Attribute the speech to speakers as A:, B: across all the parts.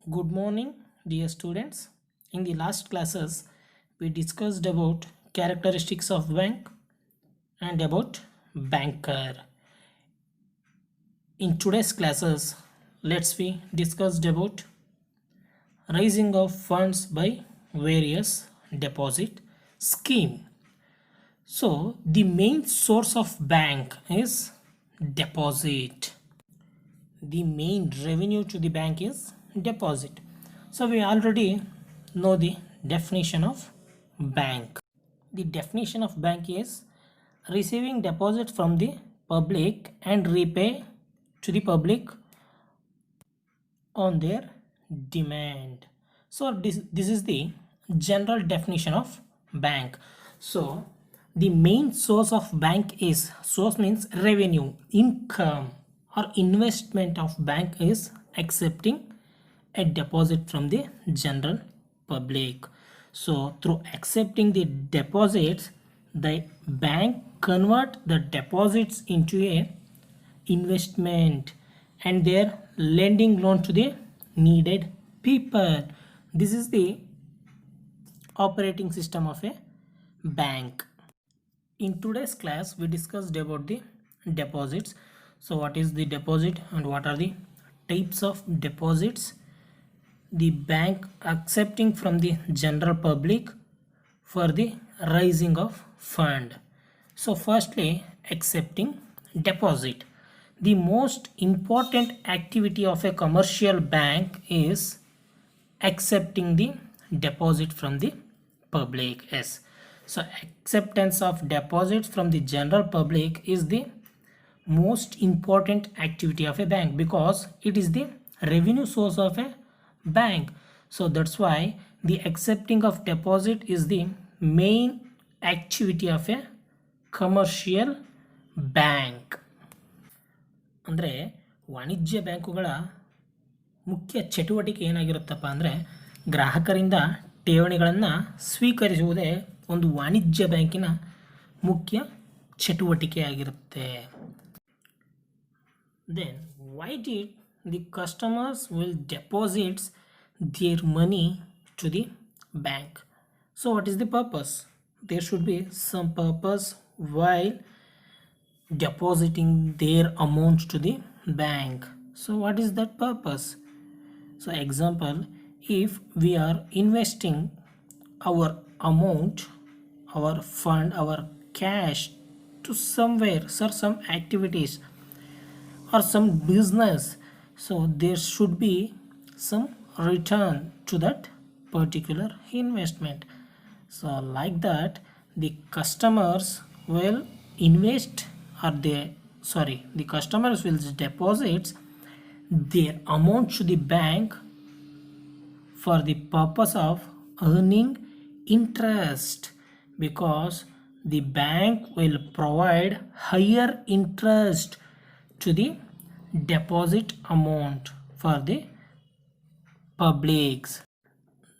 A: Good morning, dear students. In the last classes, we discussed about characteristics of bank and about banker. In today's classes, let's we discussed about raising of funds by various deposit scheme. So the main source of bank is deposit. The main revenue to the bank is deposit. So we already know the definition of bank. The definition of bank is receiving deposit from the public and repay to the public on their demand. So this is the general definition of bank. So the main source of bank is, source means revenue, income or investment of bank is accepting a deposit from the general public. So through accepting the deposits, the bank convert the deposits into a investment and they're lending loan to the needed people. This is the operating system of a bank. In today's class we discussed about the deposits. So what is the deposit and what are the types of deposits the bank accepting from the general public for the raising of fund. So firstly, accepting deposit. The most important activity of a commercial bank is accepting the deposit from the public. Yes, so acceptance of deposits from the general public is the most important activity of a bank because it is the revenue source of a bank. So that's why the accepting of deposit is the main activity of a commercial bank. ಅಂದರೆ ವಾಣಿಜ್ಯ ಬ್ಯಾಂಕುಗಳ ಮುಖ್ಯ ಚಟುವಟಿಕೆ ಏನಾಗಿರುತ್ತಪ್ಪ ಅಂದರೆ ಗ್ರಾಹಕರಿಂದ ಠೇವಣಿಗಳನ್ನು ಸ್ವೀಕರಿಸುವುದೇ ಒಂದು ವಾಣಿಜ್ಯ ಬ್ಯಾಂಕಿನ ಮುಖ್ಯ ಚಟುವಟಿಕೆಯಾಗಿರುತ್ತೆ. Then why did the customers will deposit their money to the bank? So what is the purpose? There should be some purpose while depositing their amount to the bank. So what is that purpose? So example, if we are investing our amount, our fund, our cash to somewhere or some activities or some business, so there should be some return to that particular investment. So like that the customers will invest or the customers will deposit their amount to the bank for the purpose of earning interest because the bank will provide higher interest to the deposit amount for the publics.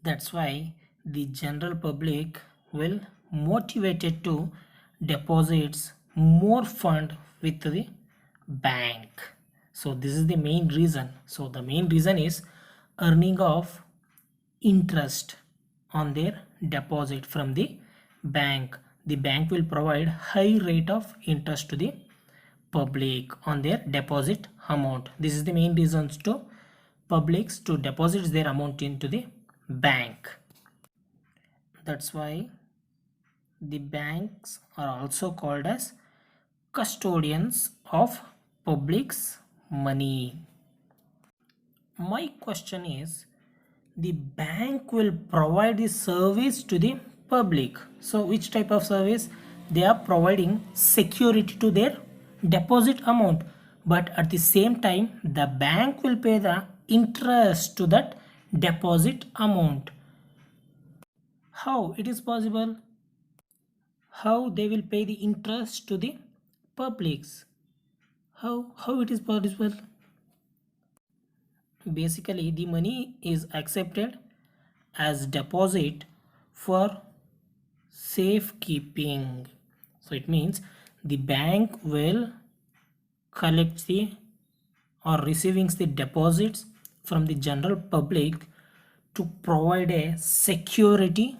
A: That's why the general public will motivated to deposits more fund with the bank. So this is the main reason. So the main reason is earning of interest on their deposit from the bank. The bank will provide high rate of interest to the public on their deposit amount. This is the main reasons to publics to deposit their amount into the bank. That's why the banks are also called as custodians of public's money. My question is, the bank will provide the service to the public. So which type of service? They are providing security to their deposit amount, but at the same time the bank will pay the interest to that deposit amount. How it is possible? How they will pay the interest to the publics? How it is possible? Basically the money is accepted as deposit for safekeeping. So it means the bank will collect the or receiving the deposits from the general public to provide a security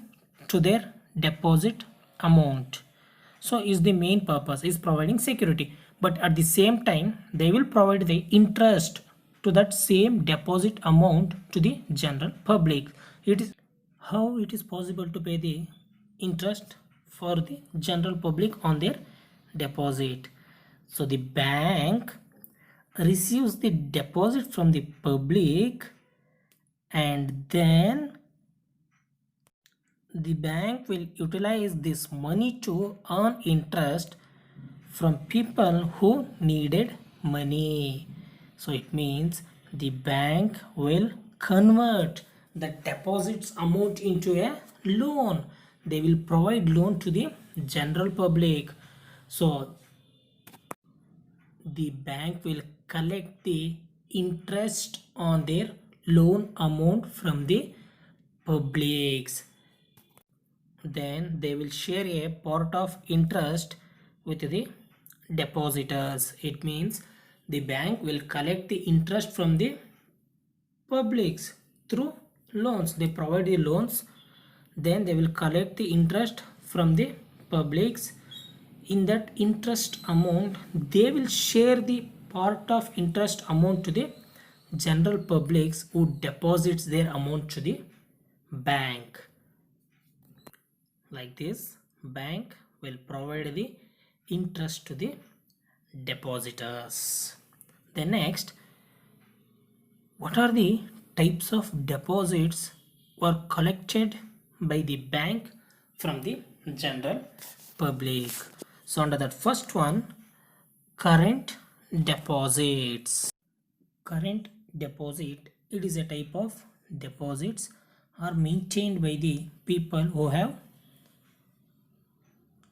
A: to their deposit amount. So is the main purpose is providing security, but at the same time they will provide the interest to that same deposit amount to the general public. It is how it is possible to pay the interest for the general public on their deposit. So the bank receives the deposit from the public, and then the bank will utilize this money to earn interest from people who needed money. So it means the bank will convert the deposits amount into a loan. They will provide loan to the general public. So the bank will collect the interest on their loan amount from the publics. Then they will share a part of interest with the depositors. It means the bank will collect the interest from the publics through loans. They provide the loans, then they will collect the interest from the publics. In that interest amount, they will share the part of interest amount to the general publics who deposits their amount to the bank. Like this, bank will provide the interest to the depositors. Then next, what are the types of deposits were collected by the bank from the general public? So under that first one, current deposits. Current deposit, it is a type of deposits are maintained by the people who have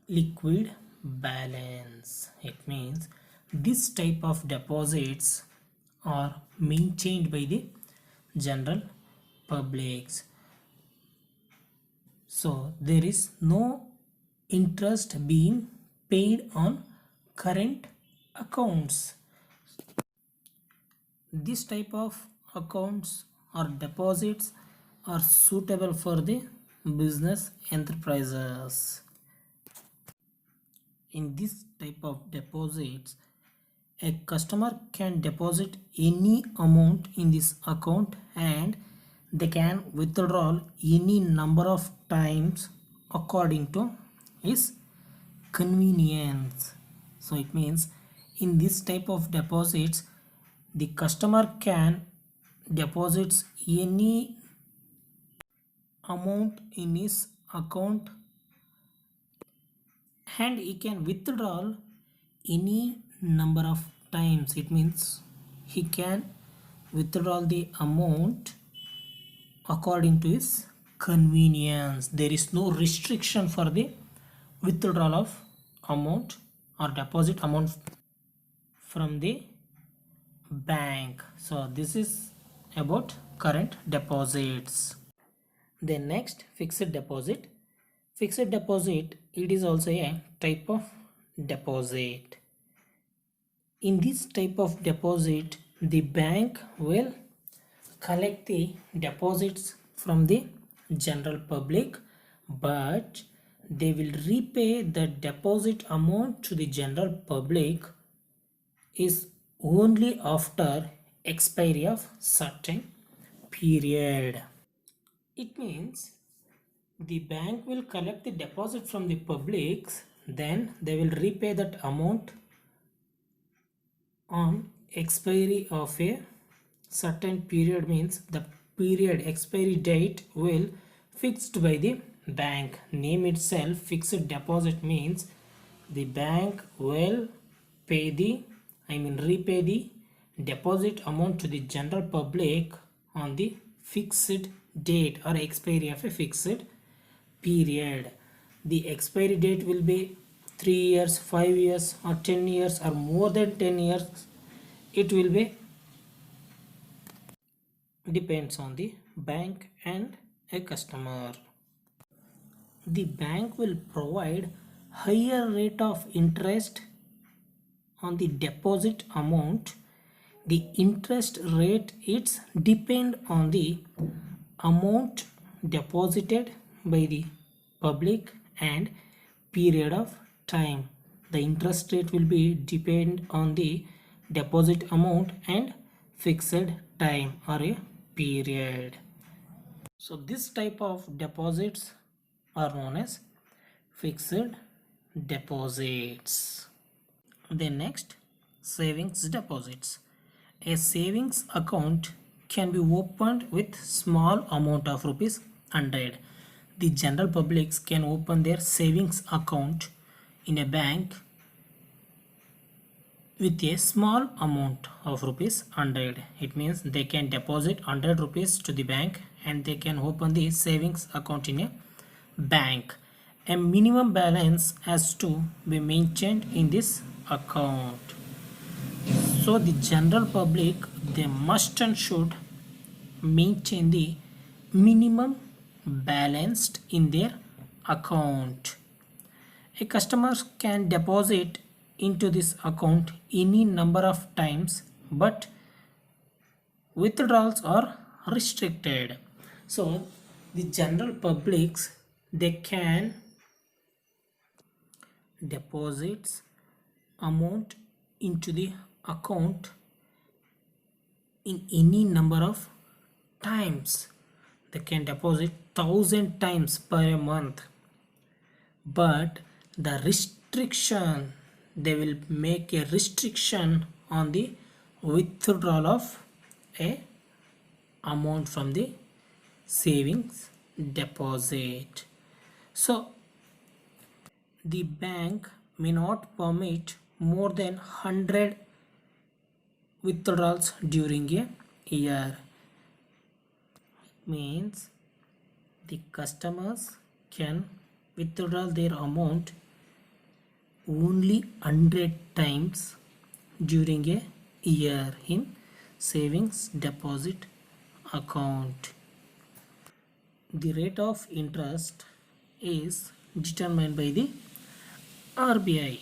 A: liquid balance. It means this type of deposits are maintained by the general publics. So there is no interest being paid on current accounts. This type of accounts or deposits are suitable for the business enterprises. In this type of deposits, a customer can deposit any amount in this account and they can withdraw any number of times according to his convenience. So it means in this type of deposits, the customer can deposit any amount in his account and he can withdraw any number of times. It means he can withdraw the amount according to his convenience. There is no restriction for the withdrawal of amount or deposit amount from the bank. So this is about current deposits. Then next, fixed deposit. Fixed deposit, it is also a type of deposit. In this type of deposit, the bank will collect the deposits from the general public, but they will repay the deposit amount to the general public is only after expiry of certain period. It means the bank will collect the deposit from the publics, then they will repay that amount on expiry of a certain period. Means the period expiry date will fixed by the bank. Name itself fixed deposit means the bank will pay the repay the deposit amount to the general public on the fixed date or expiry of a fixed period. The expiry date will be 3 years, 5 years or 10 years or more than 10 years. It will be depends on the bank and a customer. The bank will provide higher rate of interest on the deposit amount The interest rate it's depend on the amount deposited by the public and period of time. The interest rate will be depend on the deposit amount and fixed time or a period. So this type of deposits are known as fixed deposits. Then next, savings deposits. A savings account can be opened with small amount of rupees 100. The general publics can open their savings account in a bank with a small amount of rupees 100. It means they can deposit 100 rupees to the bank and they can open the savings account in a bank. A minimum balance has to be maintained in this account. So the general public, they must and should maintain the minimum balanced in their account. A customer can deposit into this account any number of times, but withdrawals are restricted. So the general publics, they can deposits amount into the account in any number of times. They can deposit 1,000 times per month, but the restriction, they will make a restriction on the withdrawal of a amount from the savings deposit. So the bank may not permit more than 100 withdrawals during a year. Means the customers can withdraw their amount only 100 times during a year in savings deposit account. The rate of interest is determined by the RBI.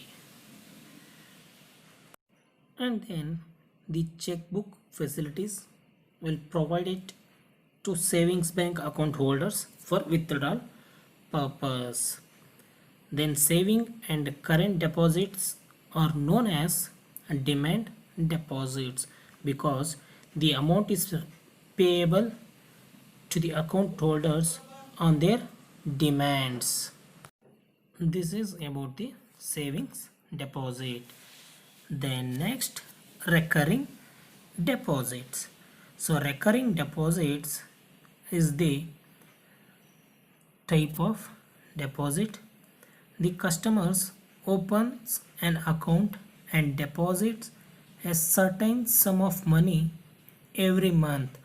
A: And then the checkbook facilities will provide it to savings bank account holders for withdrawal purpose. Then saving and current deposits are known as demand deposits because the amount is payable to the account holders on their demands. This is about the savings deposit. Then next, recurring deposits. So recurring deposits is the type of deposit. The customers opens an account and deposits a certain sum of money every month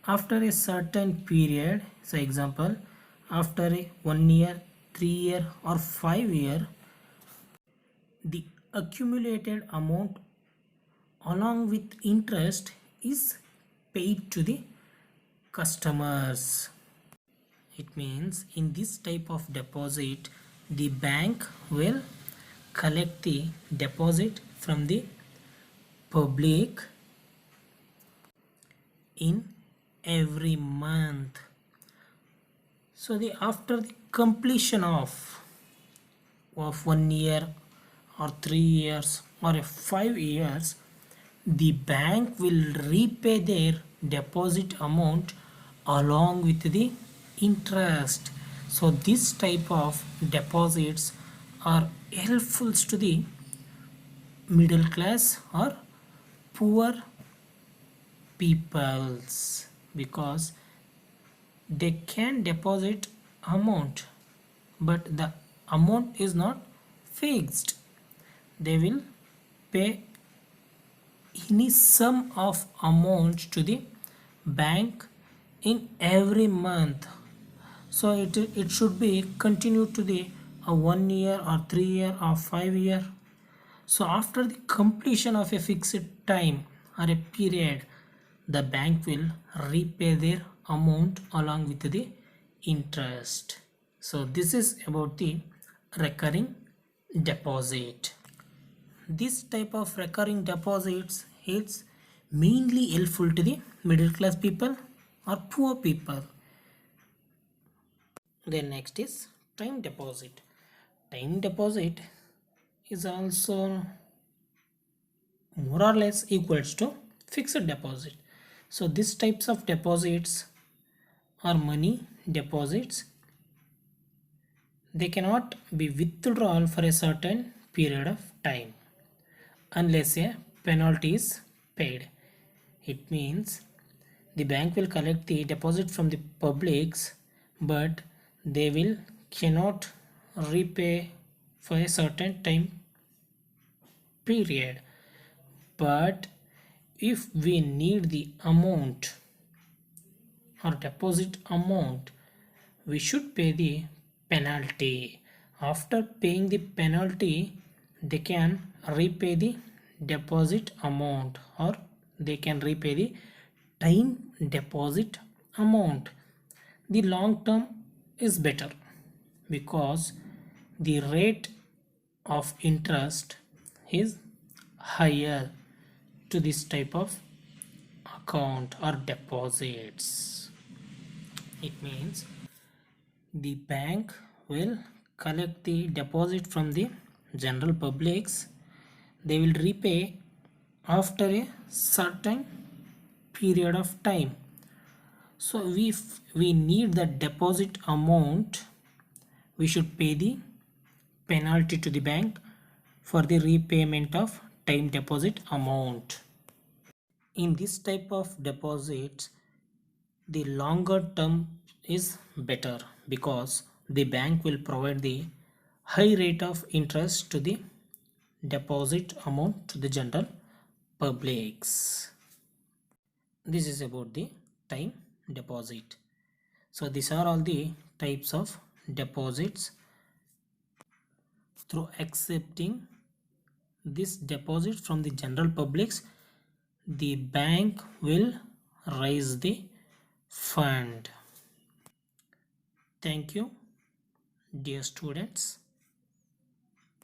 A: after a certain period. So example, after a 1 year, 3 year or 5 year, the accumulated amount along with interest is paid to the customers. It means in this type of deposit, the bank will collect the deposit from the public in every month. So the after the completion of 1 year or 3 years or 5 years, the bank will repay their deposit amount along with the interest. So this type of deposits are helpful to the middle class or poor peoples because they can deposit amount, but the amount is not fixed. They will pay any sum of amount to the bank in every month. So it should be continued to the 1 year or 3 year or 5 year. So after the completion of a fixed time or a period, the bank will repay their amount along with the interest. So this is about the recurring deposit. This type of recurring deposits, it's mainly helpful to the middle class people or poor people. Then next is time deposit. Time deposit is also more or less equals to fixed deposit. So these types of deposits are money deposits. They cannot be withdrawn for a certain period of time unless a penalty is paid. It means the bank will collect the deposit from the publics, but they will cannot repay for a certain time period. But if we need the amount or deposit amount, we should pay the penalty. After paying the penalty, they can repay the deposit amount or they can repay the time deposit amount. The long term is better because the rate of interest is higher to this type of account or deposits. It means the bank will collect the deposit from the general publics. They will repay after a certain period of time. So if we need the deposit amount, we should pay the penalty to the bank for the repayment of time deposit amount. In this type of deposits, the longer term is better because the bank will provide the high rate of interest to the deposit amount to the general publics. This is about the time deposit. So these are all the types of deposits. Through accepting this deposit from the general publics, the bank will raise the fund. Thank you, dear students.